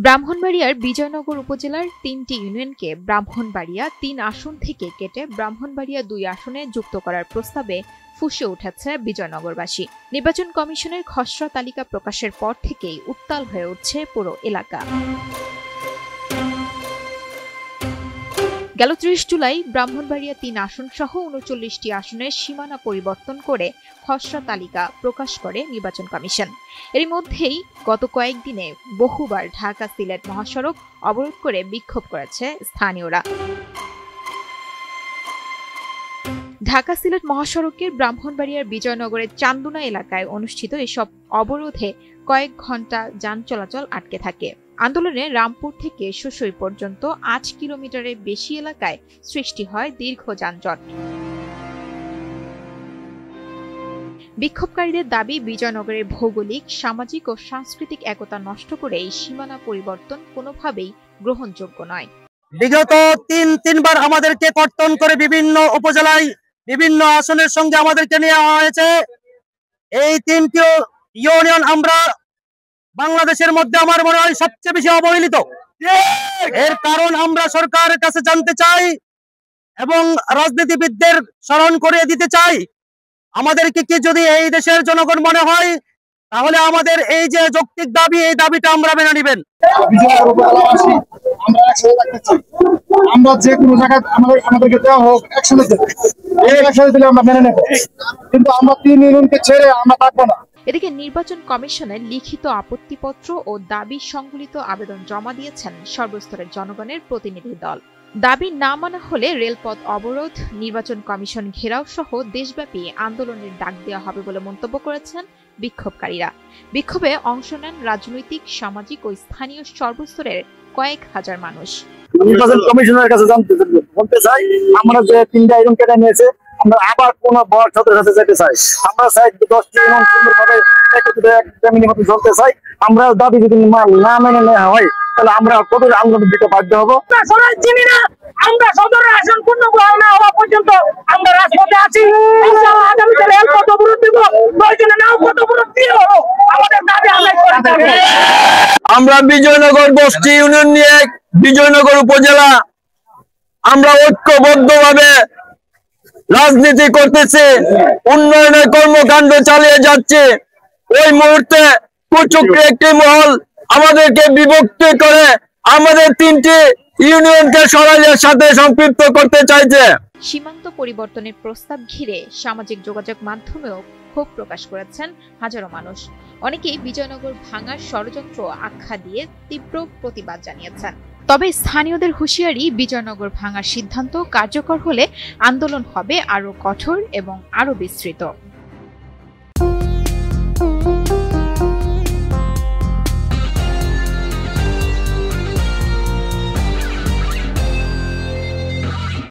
ব্রাহ্মণবাড়িয়ার বিজয়নগর উপজেলার ৩টি ইউনিয়নকে ব্রাহ্মণবাড়িয়া ৩ আসন থেকে কেটে ব্রাহ্মণবাড়িয়া ২ আসনে যুক্ত করার প্রস্তাবে ফুঁসে উঠেছে বিজয়নগরবাসী। নির্বাচন কমিশনের খসড়া তালিকা প্রকাশের পর থেকেই উত্তাল হয়ে উঠছে পুরো এলাকা। গেল ৩০ জুলাই ব্রাহ্মণবাড়িয়া ৩ আসন সহ ৩৯টি আসনের সীমানা পরিবর্তন করে খসড়া তালিকা প্রকাশ করে নির্বাচন কমিশন। এর মধ্যেই গত কয়েকদিনে বহুবার ঢাকা সিলেট মহাসড়ক অবরোধ করে বিক্ষোভ করেছে স্থানীয়রা। ঢাকা সিলেট মহাসড়কের ব্রাহ্মণবাড়িয়ার বিজয়নগরের চান্দুনা এলাকায় অনুষ্ঠিত এসব অবরোধে কয়েক ঘন্টা যান চলাচল আটকে থাকে। আন্দোলনে রামপুর থেকে শুশুই পর্যন্ত ৮ কিলোমিটারের বেশি এলাকায় সৃষ্টি হয় দীর্ঘ যানজট। বিক্ষোভকারীদের দাবি, বিজয়নগরের ভৌগোলিক, সামাজিক ও সাংস্কৃতিক একতা নষ্ট করে এই সীমানা পরিবর্তন কোনোভাবেই গ্রহণযোগ্য নয়। বিগত তিনবার আমাদেরকে কর্তন করে বিভিন্ন উপজেলায় বিভিন্ন আসনের সঙ্গে আমাদেরকে নেওয়া হয়েছে। এই ৩টি ইউনিয়ন আমরা বাংলাদেশের মধ্যে আমার মনে হয় সবচেয়ে বেশি অবহেলিত। এর কারণ আমরা সরকারের কাছে জানতে চাই এবং রাজনীতিবিদদের স্মরণ করিয়ে দিতে চাই, আমাদেরকে কি যদি এই দেশের জনগণ মনে হয় তাহলে আমাদের এই যে যৌক্তিক দাবি, এই দাবিটা আমরা মেনে নেবেন। আমরা যে কোনো জায়গায় আমাদেরকে দেওয়া হোক একসাথে দিলে আমরা মেনে নেব, কিন্তু আমরা ৩ ইউনিয়নকে ছেড়ে আমরা থাকবো না। এদিকে নির্বাচন কমিশনে লিখিত আপত্তিপত্র ও দাবি সংবলিত আবেদন জমা দিয়েছেন সর্বস্তরের জনগণের প্রতিনিধি দল। দাবি না মানা হলে রেলপথ অবরোধ, নির্বাচন কমিশন ঘেরাও সহ দেশব্যাপী আন্দোলনের ডাক দেওয়া হবে বলে মন্তব্য করেছেন বিক্ষোভকারীরা। বিক্ষোভে অংশ নেন রাজনৈতিক, সামাজিক ও স্থানীয় সর্বস্তরের কয়েক হাজার মানুষ। নির্বাচন কমিশনের কাছে বলতে চাই, আমরা যে 3টা ইউনিয়ন কেটে নিয়েছে আমরা আবার কোন বড় ছোটের কাছে যেতে চাই। আমরা চাই 10টি ইউনিয়ন সুন্দরভাবে মতো চলতে চাই। আমরা দাবি যদি না মেনে নেওয়া হয় তাহলে আমরা কঠোর আন্দোলন দিতে বাধ্য হবো। আমরা সদরের আসন পূর্ণ গ্রহণ না হওয়া পর্যন্ত আমরা রাজপথে আছি। আগামীতে রেলপথ অবরোধ দিব, প্রয়োজনে নৌপথ অবরোধ দিয়ে আমাদের দাবি আদায় করতে হবে। আমরা বিজয়নগর বস্তি ইউনিয়ন নিয়ে বিজয়নগর উপজেলা আমরা ঐক্যবদ্ধভাবে রাজনীতি করতেছি, উন্নয়নের কর্মকাণ্ড চালিয়ে যাচ্ছে। ওই মুহূর্তে কুচক্রী একটি মহল আমাদেরকে বিভক্ত করে আমাদের 3টি ইউনিয়নকে সরাইয়ের সাথে সম্পৃক্ত করতে চাইছে। সীমান্ত পরিবর্তনের প্রস্তাব ঘিরে সামাজিক যোগাযোগ মাধ্যমেও ক্ষোভ প্রকাশ করেছেন হাজারো মানুষ। অনেকেই বিজয়নগর ভাঙার ষড়যন্ত্র আখ্যা দিয়ে তীব্র প্রতিবাদ জানিয়েছেন। তবে স্থানীয়দের হুঁশিয়ারি, বিজয়নগর ভাঙার সিদ্ধান্ত কার্যকর হলে আন্দোলন হবে আরো কঠোর এবং আরো বিস্তৃত।